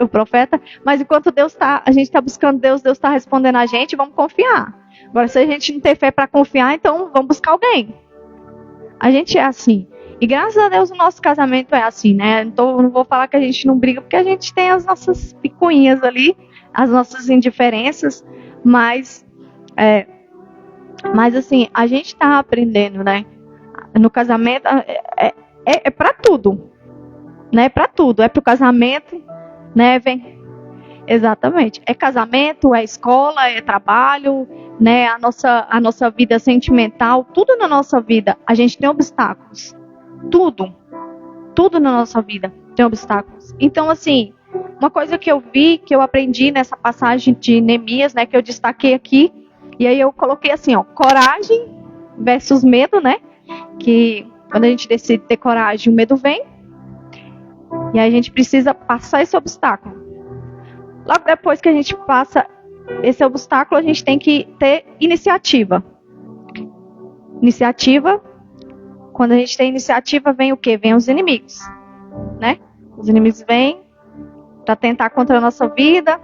o profeta, mas enquanto a gente está buscando Deus, Deus está respondendo a gente, vamos confiar. Agora, se a gente não tem fé para confiar, então vamos buscar alguém. A gente é assim. E graças a Deus o nosso casamento é assim, né? Não vou falar que a gente não briga, porque a gente tem as nossas picuinhas ali, as nossas indiferenças, mas assim, a gente está aprendendo, né? No casamento é para tudo, né? Para tudo, é para o casamento, né? Exatamente. É casamento, é escola, é trabalho, né? A nossa vida sentimental, tudo na nossa vida, a gente tem obstáculos. Tudo na nossa vida tem obstáculos. Então, assim, uma coisa que eu vi, que eu aprendi nessa passagem de Neemias, né? Que eu destaquei aqui, e aí eu coloquei assim, ó, coragem versus medo, né? Que quando a gente decide ter coragem, o medo vem. E aí a gente precisa passar esse obstáculo. Logo depois que a gente passa esse obstáculo, a gente tem que ter iniciativa. Iniciativa. Quando a gente tem iniciativa, vem o quê? Vem os inimigos, né? Os inimigos vêm para tentar contra a nossa vida,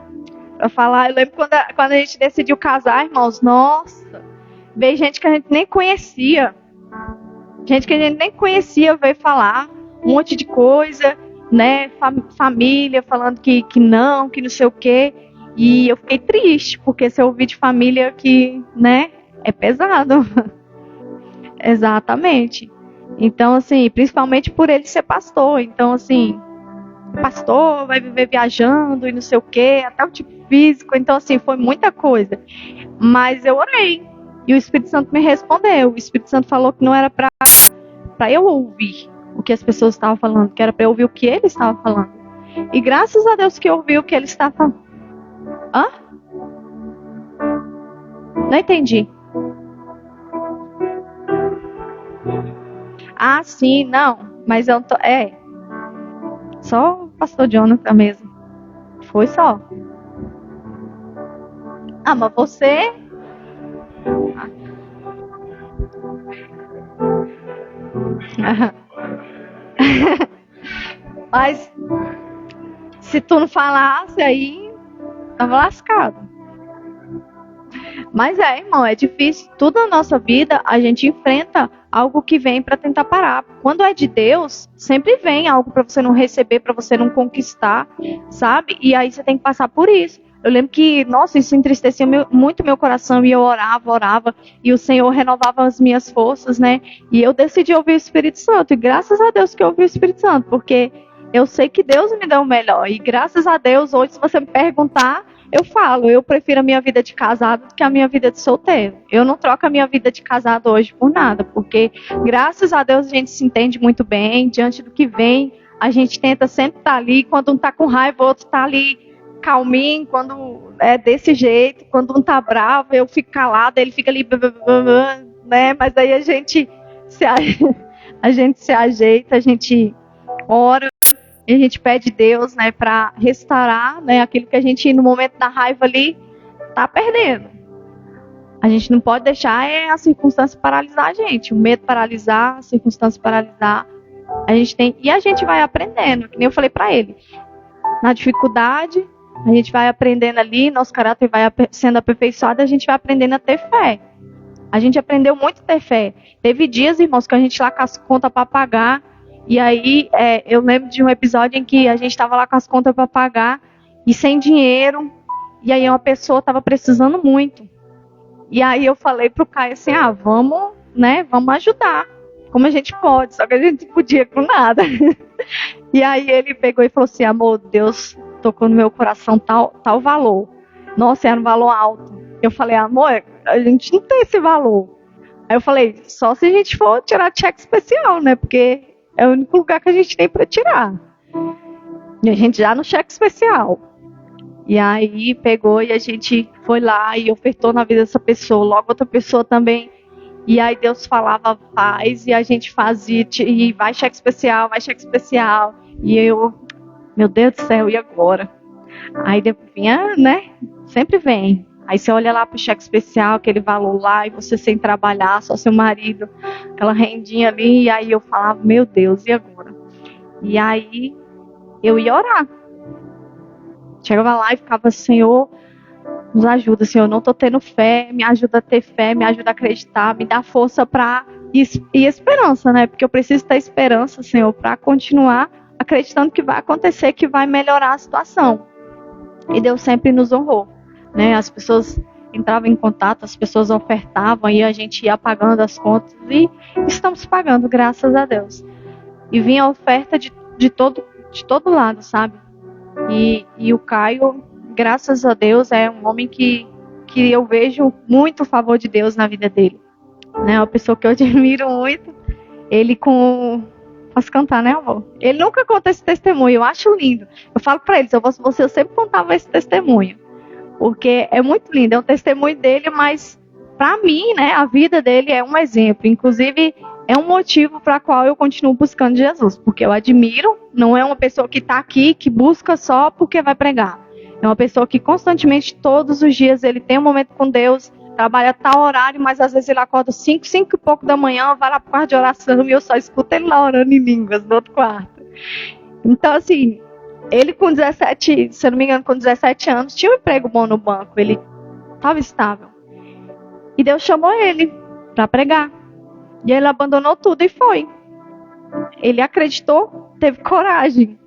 para falar. Eu lembro quando a gente decidiu casar, irmãos, nossa, veio gente que a gente nem conhecia. Gente que a gente nem conhecia veio falar um monte de coisa, né? Família falando que não sei o quê. E eu fiquei triste, porque se eu ouvir de família que, né, é pesado. Exatamente. Então, assim, principalmente por ele ser pastor. Então, assim, pastor vai viver viajando e não sei o quê, até o tipo físico. Então, assim, foi muita coisa. Mas eu orei. E o Espírito Santo me respondeu. O Espírito Santo falou que não era para eu ouvir o que as pessoas estavam falando, que era para eu ouvir o que ele estava falando. E graças a Deus que eu ouvi o que ele estava falando. Hã? Não entendi. Ah, sim, não. Mas eu tô. Só o pastor Jonathan mesmo. Foi só. Ah, mas você. Mas se tu não falasse aí, tava lascado. Mas irmão, é difícil. Tudo na nossa vida a gente enfrenta algo que vem para tentar parar. Quando é de Deus, sempre vem algo para você não receber, para você não conquistar, sabe? E aí você tem que passar por isso. Eu lembro que, nossa, isso entristecia muito meu coração, e eu orava, e o Senhor renovava as minhas forças, né? E eu decidi ouvir o Espírito Santo, e graças a Deus que eu ouvi o Espírito Santo, porque eu sei que Deus me deu o melhor, e graças a Deus, hoje, se você me perguntar, eu falo, eu prefiro a minha vida de casado do que a minha vida de solteiro. Eu não troco a minha vida de casado hoje por nada, porque graças a Deus a gente se entende muito bem, diante do que vem, a gente tenta sempre estar ali. Quando um está com raiva, o outro está ali calminho. Quando é desse jeito, quando um está bravo, eu fico calada, ele fica ali, né? Mas aí a gente se ajeita, a gente ora, e a gente pede a Deus, né, para restaurar, né, aquilo que a gente no momento da raiva ali está perdendo. A gente não pode deixar a circunstância paralisar a gente, o medo paralisar, a circunstância paralisar. A gente vai aprendendo, que nem eu falei para ele. Na dificuldade, a gente vai aprendendo ali, nosso caráter vai sendo aperfeiçoado, a gente vai aprendendo a ter fé. A gente aprendeu muito a ter fé. Teve dias, irmãos, que a gente lá com as contas para pagar, e aí eu lembro de um episódio em que a gente estava lá com as contas para pagar e sem dinheiro, e aí uma pessoa estava precisando muito. E aí eu falei pro Caio assim, vamos ajudar, como a gente pode, só que a gente não podia com nada. E aí ele pegou e falou assim, amor, Deus tocou no meu coração tal valor. Nossa, era um valor alto. Eu falei, amor, a gente não tem esse valor. Aí eu falei, só se a gente for tirar cheque especial, né, porque é o único lugar que a gente tem para tirar. E a gente já no cheque especial. E aí pegou e a gente foi lá e ofertou na vida dessa pessoa. Logo outra pessoa também. E aí Deus falava, faz, e a gente fazia, e vai cheque especial. E eu, meu Deus do céu, e agora? Aí depois vinha, né? Sempre vem. Aí você olha lá pro cheque especial, aquele valor lá, e você sem trabalhar, só seu marido, aquela rendinha ali. E aí eu falava, meu Deus, e agora? E aí eu ia orar. Chegava lá e ficava, Senhor, nos ajuda, Senhor, eu não estou tendo fé, me ajuda a ter fé, me ajuda a acreditar, me dá força e esperança, né? Porque eu preciso ter esperança, Senhor, para continuar acreditando que vai acontecer, que vai melhorar a situação. E Deus sempre nos honrou, né? As pessoas entravam em contato, as pessoas ofertavam e a gente ia pagando as contas e estamos pagando, graças a Deus. E vinha a oferta de todo lado, sabe? E o Caio, graças a Deus, é um homem que eu vejo muito o favor de Deus na vida dele. Né? Uma pessoa que eu admiro muito. Ele Posso cantar, né, amor? Ele nunca conta esse testemunho, eu acho lindo. Eu falo pra ele, se eu fosse você, eu sempre contava esse testemunho. Porque é muito lindo, é um testemunho dele, mas pra mim, né, a vida dele é um exemplo. Inclusive, é um motivo para qual eu continuo buscando Jesus, porque eu admiro, não é uma pessoa que está aqui, que busca só porque vai pregar. É uma pessoa que constantemente, todos os dias, ele tem um momento com Deus, trabalha tal horário, mas às vezes ele acorda 5 e pouco da manhã, vai lá para o quarto de oração e eu só escuto ele lá orando em línguas no outro quarto. Então, assim, ele com 17, se eu não me engano, com 17 anos, tinha um emprego bom no banco, ele estava estável. E Deus chamou ele para pregar. E ele abandonou tudo e foi. Ele acreditou, teve coragem.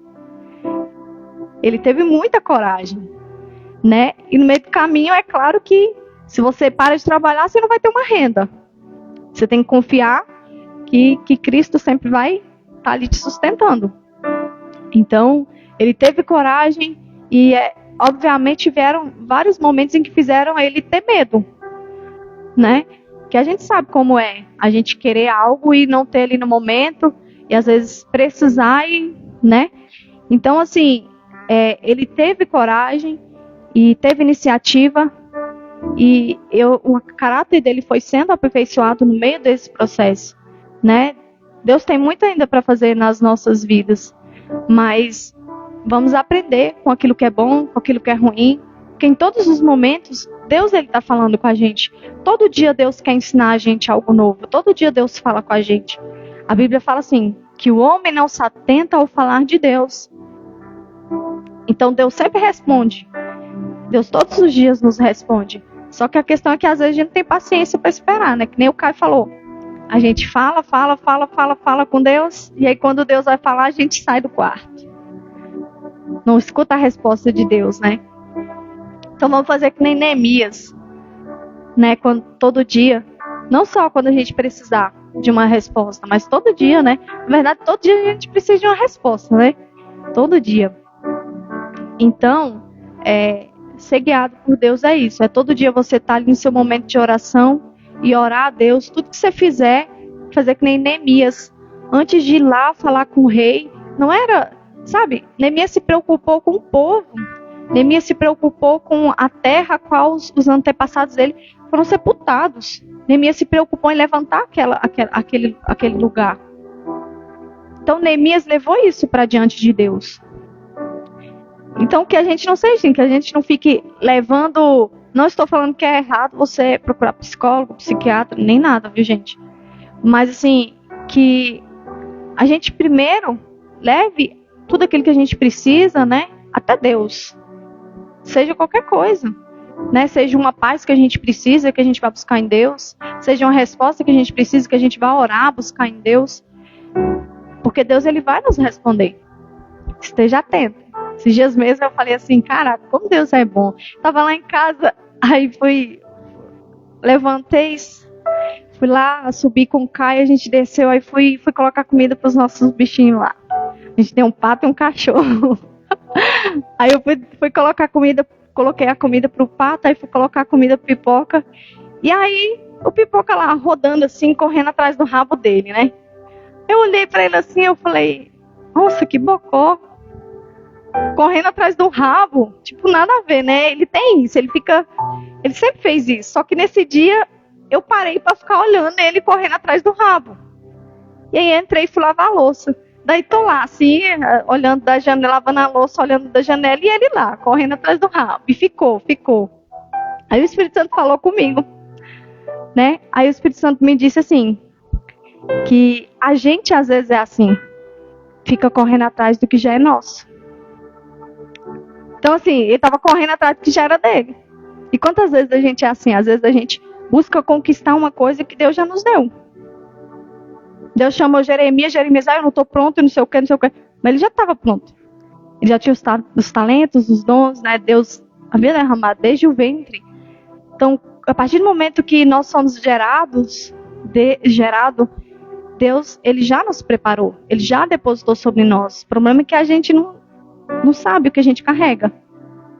Ele teve muita coragem, né? E no meio do caminho, é claro que se você para de trabalhar, você não vai ter uma renda. Você tem que confiar que Cristo sempre vai estar ali te sustentando. Então, ele teve coragem e, obviamente, vieram vários momentos em que fizeram ele ter medo, né? Que a gente sabe como é, a gente querer algo e não ter ali no momento, e às vezes precisar, né? Então, assim, ele teve coragem e teve iniciativa, e o caráter dele foi sendo aperfeiçoado no meio desse processo, né? Deus tem muito ainda para fazer nas nossas vidas, mas vamos aprender com aquilo que é bom, com aquilo que é ruim, porque em todos os momentos, Deus está falando com a gente. Todo dia Deus quer ensinar a gente algo novo. Todo dia Deus fala com a gente. A Bíblia fala assim, que o homem não se atenta ao falar de Deus. Então Deus sempre responde. Deus todos os dias nos responde. Só que a questão é que às vezes a gente não tem paciência para esperar, né? Que nem o Caio falou. A gente fala com Deus, e aí quando Deus vai falar, a gente sai do quarto. Não escuta a resposta de Deus, né? Então vamos fazer que nem Neemias, né? Todo dia, não só quando a gente precisar de uma resposta, mas todo dia, né? Na verdade, todo dia a gente precisa de uma resposta, né? Todo dia. Então, ser guiado por Deus é isso. É todo dia você estar ali no seu momento de oração e orar a Deus. Tudo que você fizer, fazer que nem Neemias. Antes de ir lá falar com o rei, Não era, sabe? Neemias se preocupou com o povo. Neemias se preocupou com a terra a qual os antepassados dele foram sepultados. Neemias se preocupou em levantar aquele lugar. Então Neemias levou isso para diante de Deus. Então que a gente não seja assim, que a gente não fique levando... Não estou falando que é errado você procurar psicólogo, psiquiatra, nem nada, viu, gente? Mas assim, que a gente primeiro leve tudo aquilo que a gente precisa, né, até Deus. Seja qualquer coisa, né? Seja uma paz que a gente precisa, que a gente vai buscar em Deus. Seja uma resposta que a gente precisa, que a gente vai orar, buscar em Deus. Porque Deus, ele vai nos responder. Esteja atento. Esses dias mesmo eu falei assim, caraca, como Deus é bom. Tava lá em casa, aí levantei, fui lá, subi com o Caio, a gente desceu, aí fui colocar comida para os nossos bichinhos lá. A gente tem um pato e um cachorro. Aí eu fui colocar comida, coloquei a comida pro pato, aí fui colocar a comida pro Pipoca. E aí o Pipoca lá rodando assim, correndo atrás do rabo dele, né? Eu olhei pra ele assim, eu falei, nossa, que bocó. Correndo atrás do rabo, tipo, nada a ver, né? Ele tem isso, ele sempre fez isso. Só que nesse dia eu parei pra ficar olhando ele correndo atrás do rabo. E aí entrei e fui lavar a louça. Daí tô lá, assim, olhando da janela, lavando a louça, olhando da janela, e ele lá, correndo atrás do rabo. E ficou. Aí o Espírito Santo falou comigo, né? Aí o Espírito Santo me disse assim, que a gente às vezes é assim, fica correndo atrás do que já é nosso. Então assim, ele estava correndo atrás do que já era dele. E quantas vezes a gente é assim? Às vezes a gente busca conquistar uma coisa que Deus já nos deu. Deus chamou Jeremias, eu não estou pronto, não sei o que. Mas ele já estava pronto. Ele já tinha os talentos, os dons, né? Deus havia derramado desde o ventre. Então, a partir do momento que nós somos gerado, Deus, ele já nos preparou. Ele já depositou sobre nós. O problema é que a gente não sabe o que a gente carrega.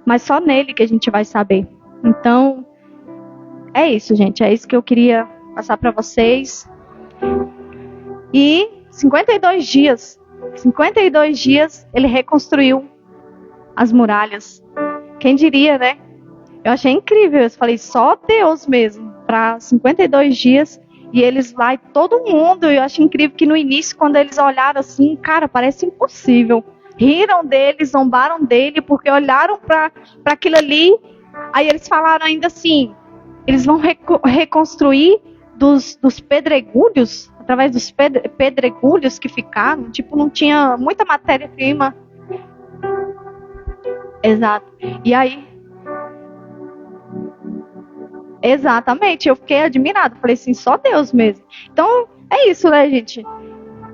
Mas só nele que a gente vai saber. Então, é isso, gente. É isso que eu queria passar para vocês. E 52 dias ele reconstruiu as muralhas. Quem diria, né? Eu achei incrível. Eu falei, só Deus mesmo, para 52 dias. E eles lá, e todo mundo. Eu achei incrível que no início, quando eles olharam assim, cara, parece impossível. Riram dele, zombaram dele, porque olharam para aquilo ali. Aí eles falaram ainda assim, eles vão reconstruir dos pedregulhos, através dos pedregulhos que ficaram, tipo, não tinha muita matéria-prima. Exato. E aí, exatamente, eu fiquei admirada, falei assim, só Deus mesmo. Então, é isso, né, gente?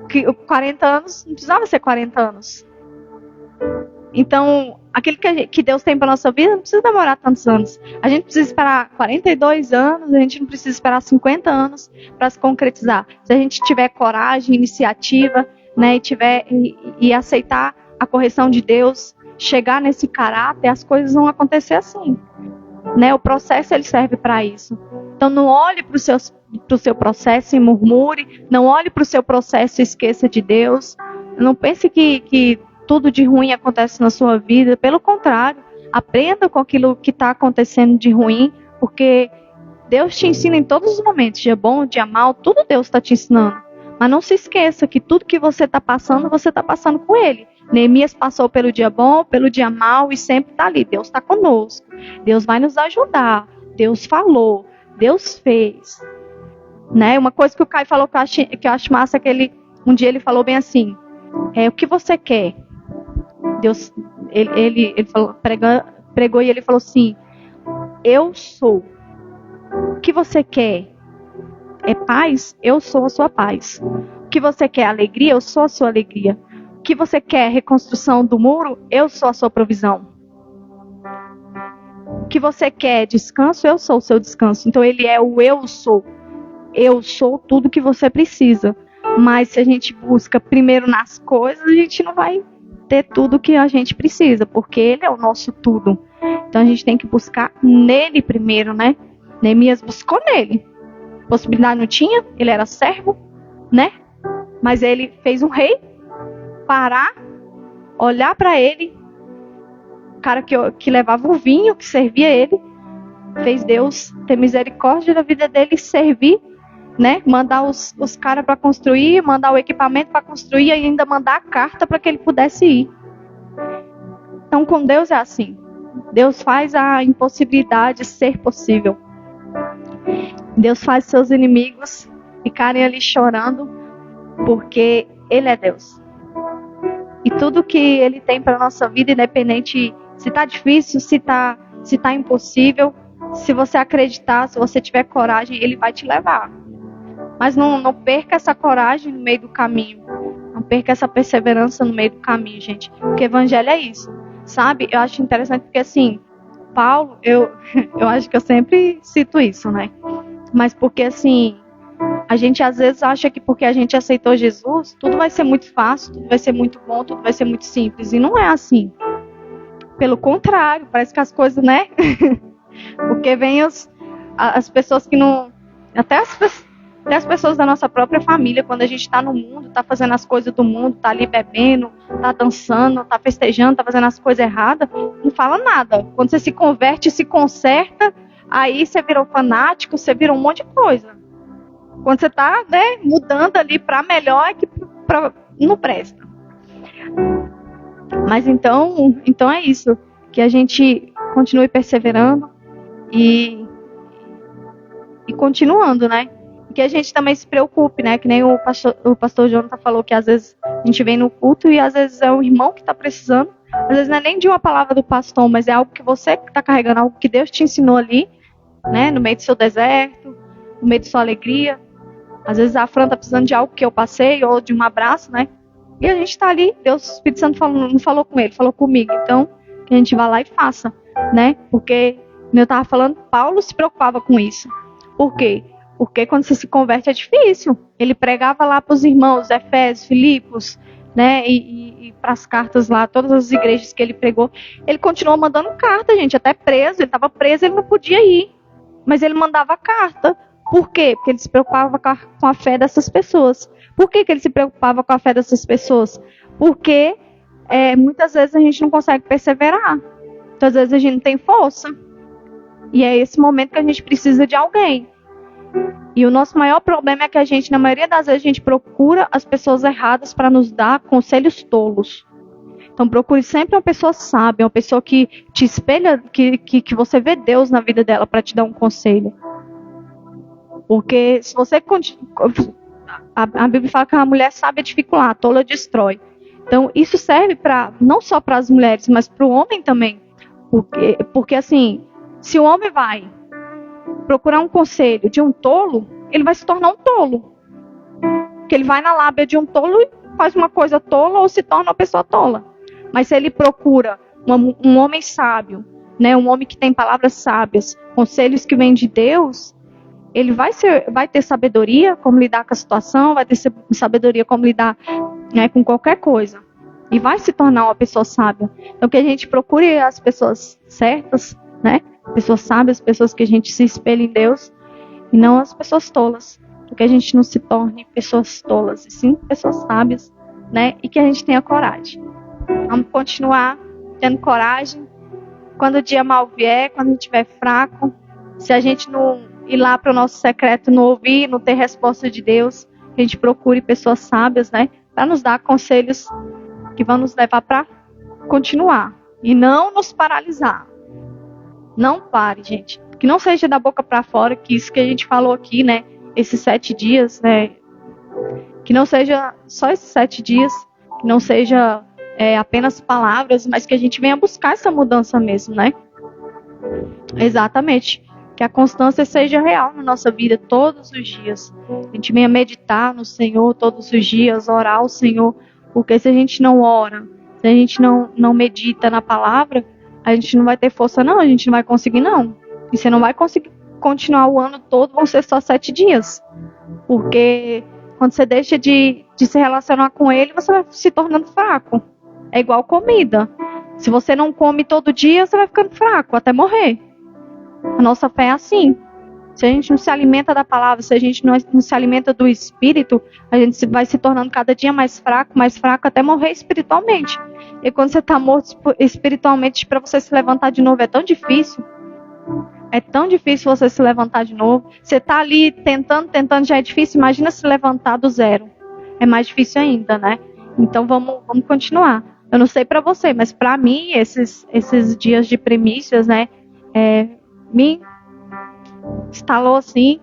Que 40 anos, não precisava ser 40 anos. Então, aquilo que Deus tem para nossa vida não precisa demorar tantos anos. A gente precisa esperar 42 anos, a gente não precisa esperar 50 anos para se concretizar. Se a gente tiver coragem, iniciativa, né, e aceitar a correção de Deus, chegar nesse caráter, as coisas vão acontecer assim. Né? O processo, ele serve para isso. Então, não olhe para o seu processo e murmure, não olhe para o seu processo e esqueça de Deus. Não pense que tudo de ruim acontece na sua vida. Pelo contrário, aprenda com aquilo que está acontecendo de ruim, porque Deus te ensina em todos os momentos, dia bom, dia mal, tudo Deus está te ensinando. Mas não se esqueça que tudo que você está passando com Ele. Neemias passou pelo dia bom, pelo dia mal e sempre está ali. Deus está conosco. Deus vai nos ajudar. Deus falou. Deus fez. Né? Uma coisa que o Caio falou que eu acho massa é que um dia ele falou bem assim, o que você quer? Deus, ele falou, pregou e ele falou assim, eu sou. O que você quer? É paz? Eu sou a sua paz. O que você quer? Alegria? Eu sou a sua alegria. O que você quer? Reconstrução do muro? Eu sou a sua provisão. O que você quer? Descanso? Eu sou o seu descanso. Então ele é o eu sou. Eu sou tudo que você precisa. Mas se a gente busca primeiro nas coisas, a gente não vai ter tudo que a gente precisa, porque ele é o nosso tudo. Então a gente tem que buscar nele primeiro, né? Neemias buscou nele. Possibilidade não tinha, ele era servo, né? Mas ele fez um rei, parar, olhar para ele, o cara que levava o vinho, que servia ele, fez Deus ter misericórdia da vida dele e servir, né? Mandar os caras para construir, mandar o equipamento para construir e ainda mandar a carta para que ele pudesse ir. Então, com Deus é assim. Deus faz a impossibilidade ser possível. Deus faz seus inimigos ficarem ali chorando, porque Ele é Deus. E tudo que Ele tem para a nossa vida, independente se está difícil, se tá impossível, se você acreditar, se você tiver coragem, Ele vai te levar. Mas não perca essa coragem no meio do caminho. Não perca essa perseverança no meio do caminho, gente. Porque Evangelho é isso. Sabe? Eu acho interessante porque, assim, Paulo, eu acho que eu sempre cito isso, né? Mas porque, assim, a gente às vezes acha que porque a gente aceitou Jesus, tudo vai ser muito fácil, tudo vai ser muito bom, tudo vai ser muito simples. E não é assim. Pelo contrário, parece que as coisas, né? Porque vem as pessoas que não... Até as pessoas da nossa própria família, quando a gente está no mundo, está fazendo as coisas do mundo, está ali bebendo, está dançando, está festejando, está fazendo as coisas erradas, não fala nada. Quando você se converte, se conserta, aí você virou fanático, você virou um monte de coisa. Quando você está, né, mudando ali para melhor, é que não presta. Mas então é isso, que a gente continue perseverando e continuando, né? Que a gente também se preocupe, né? Que nem o pastor Jonathan falou, que às vezes a gente vem no culto e às vezes é o irmão que está precisando. Às vezes não é nem de uma palavra do pastor, mas é algo que você está carregando, algo que Deus te ensinou ali, né? No meio do seu deserto, no meio da sua alegria. Às vezes a Fran está precisando de algo que eu passei, ou de um abraço, né? E a gente está ali, Deus, o Espírito Santo não falou com ele, falou comigo. Então, que a gente vá lá e faça, né? Porque, como eu estava falando, Paulo se preocupava com isso. Por quê? Porque quando você se converte é difícil. Ele pregava lá para os irmãos, Efésios, Filipos, né? E para as cartas lá, todas as igrejas que ele pregou. Ele continuou mandando carta, gente, até preso. Ele estava preso, ele não podia ir. Mas ele mandava carta. Por quê? Porque ele se preocupava com a fé dessas pessoas. Por que ele se preocupava com a fé dessas pessoas? Porque muitas vezes a gente não consegue perseverar. Muitas vezes a gente não tem força. E é esse momento que a gente precisa de alguém. E o nosso maior problema é que a gente, na maioria das vezes, a gente procura as pessoas erradas para nos dar conselhos tolos. Então procure sempre uma pessoa sábia, uma pessoa que te espelha, que você vê Deus na vida dela para te dar um conselho. Porque se você... A Bíblia fala que a mulher sábia dificulta, a tola destrói. Então isso serve não só para as mulheres, mas para o homem também. Porque assim, se o homem vai procurar um conselho de um tolo, ele vai se tornar um tolo. Porque ele vai na lábia de um tolo e faz uma coisa tola ou se torna uma pessoa tola. Mas se ele procura um homem sábio, né, um homem que tem palavras sábias, conselhos que vêm de Deus, ele vai ter sabedoria como lidar com a situação, vai ter sabedoria como lidar, né, com qualquer coisa. E vai se tornar uma pessoa sábia. Então que a gente procure as pessoas certas, né? Pessoas sábias, pessoas que a gente se espelha em Deus, e não as pessoas tolas. Que a gente não se torne pessoas tolas, e sim pessoas sábias, né? E que a gente tenha coragem. Vamos continuar tendo coragem. Quando o dia mal vier, quando a gente estiver fraco, se a gente não ir lá para o nosso secreto, não ouvir, não ter resposta de Deus, que a gente procure pessoas sábias, né? Para nos dar conselhos que vão nos levar para continuar e não nos paralisar. Não pare, gente. Que não seja da boca para fora, que isso que a gente falou aqui, né? Esses 7 dias, né? Que não seja só esses 7 dias, que não seja apenas palavras, mas que a gente venha buscar essa mudança mesmo, né? Exatamente. Que a constância seja real na nossa vida todos os dias. A gente venha meditar no Senhor todos os dias, orar ao Senhor. Porque se a gente não ora, se a gente não medita na palavra, a gente não vai ter força não, a gente não vai conseguir não. E você não vai conseguir continuar o ano todo, vão ser só 7 dias. Porque quando você deixa de se relacionar com Ele, você vai se tornando fraco. É igual comida. Se você não come todo dia, você vai ficando fraco até morrer. A nossa fé é assim. Se a gente não se alimenta da palavra, se a gente não se alimenta do Espírito, a gente vai se tornando cada dia mais fraco até morrer espiritualmente. E quando você está morto espiritualmente, para você se levantar de novo é tão difícil. É tão difícil você se levantar de novo. Você está ali tentando, já é difícil. Imagina se levantar do zero. É mais difícil ainda, né? Então vamos continuar. Eu não sei para você, mas para mim esses dias de primícias, né, me instalou assim.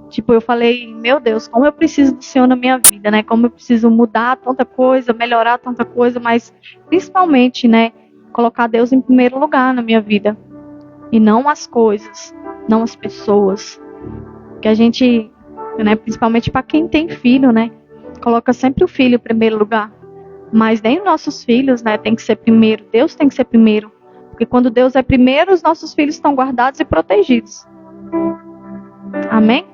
Tipo, eu falei, meu Deus, como eu preciso do Senhor na minha vida, né? Como eu preciso mudar tanta coisa, melhorar tanta coisa, mas principalmente, né, colocar Deus em primeiro lugar na minha vida. E não as coisas, não as pessoas. Que a gente, né, principalmente para quem tem filho, né, coloca sempre o filho em primeiro lugar. Mas nem os nossos filhos, né, tem que ser primeiro. Deus tem que ser primeiro. Porque quando Deus é primeiro, os nossos filhos estão guardados e protegidos. Amém?